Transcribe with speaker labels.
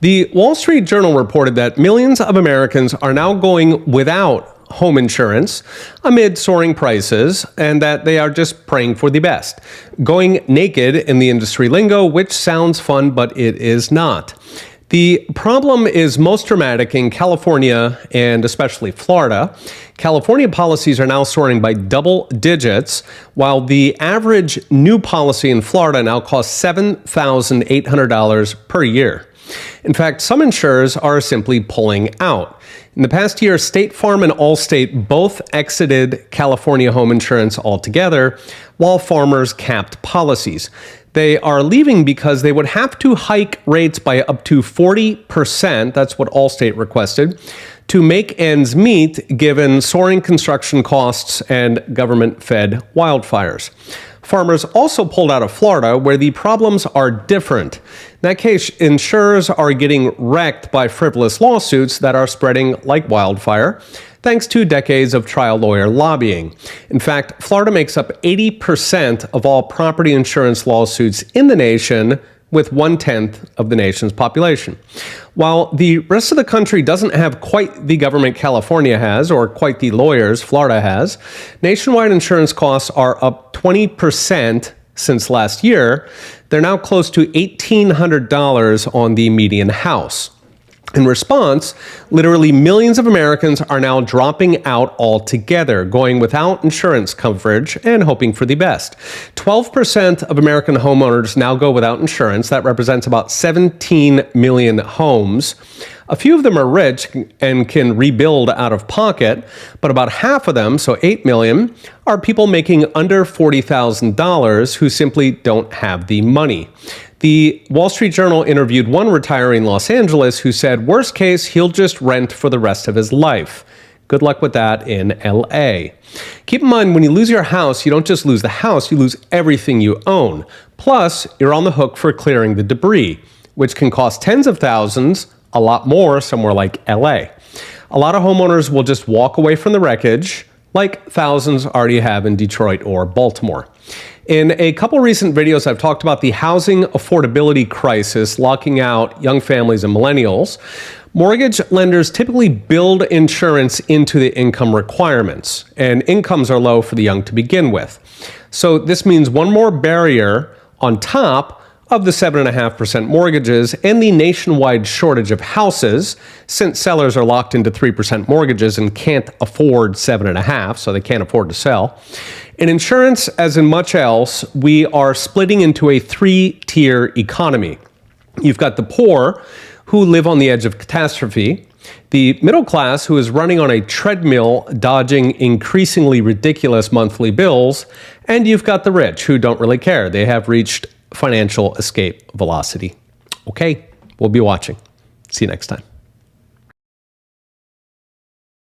Speaker 1: The Wall Street Journal reported that millions of Americans are now going without home insurance amid soaring prices, and that they are just praying for the best. Going naked in the industry lingo, which sounds fun, but it is not. The problem is most dramatic in California and especially Florida. California policies are now soaring by double digits, while the average new policy in Florida now costs $7,800 per year. In fact, some insurers are simply pulling out. In the past year, State Farm and Allstate both exited California home insurance altogether, while Farmers capped policies. They are leaving because they would have to hike rates by up to 40%, that's what Allstate requested, to make ends meet given soaring construction costs and government-fed wildfires. Farmers also pulled out of Florida, where the problems are different. In that case, insurers are getting wrecked by frivolous lawsuits that are spreading like wildfire, thanks to decades of trial lawyer lobbying. In fact, Florida makes up 80% of all property insurance lawsuits in the nation, with 1/10 of the nation's population. While the rest of the country doesn't have quite the government California has, or quite the lawyers Florida has, nationwide insurance costs are up 20% since last year. They're now close to $1,800 on the median house. In response, literally millions of Americans are now dropping out altogether, going without insurance coverage and hoping for the best. 12% of American homeowners now go without insurance. That represents about 17 million homes. A few of them are rich and can rebuild out of pocket, but about half of them, so 8 million, are people making under $40,000 who simply don't have the money. The Wall Street Journal interviewed one retiree in Los Angeles who said, worst case, he'll just rent for the rest of his life. Good luck with that in LA. Keep in mind, when you lose your house, you don't just lose the house, you lose everything you own. Plus, you're on the hook for clearing the debris, which can cost tens of thousands, a lot more somewhere like LA. A lot of homeowners will just walk away from the wreckage, like thousands already have in Detroit or Baltimore. In a couple recent videos, I've talked about the housing affordability crisis locking out young families and millennials. Mortgage lenders typically build insurance into the income requirements, and incomes are low for the young to begin with. So this means one more barrier on top of the 7.5% mortgages and the nationwide shortage of houses, since sellers are locked into 3% mortgages and can't afford 7.5%, so they can't afford to sell. In insurance, as in much else, we are splitting into a three-tier economy. You've got the poor, who live on the edge of catastrophe, the middle class, who is running on a treadmill, dodging increasingly ridiculous monthly bills, and you've got the rich, who don't really care. They have reached financial escape velocity. Okay, we'll be watching. See you next time.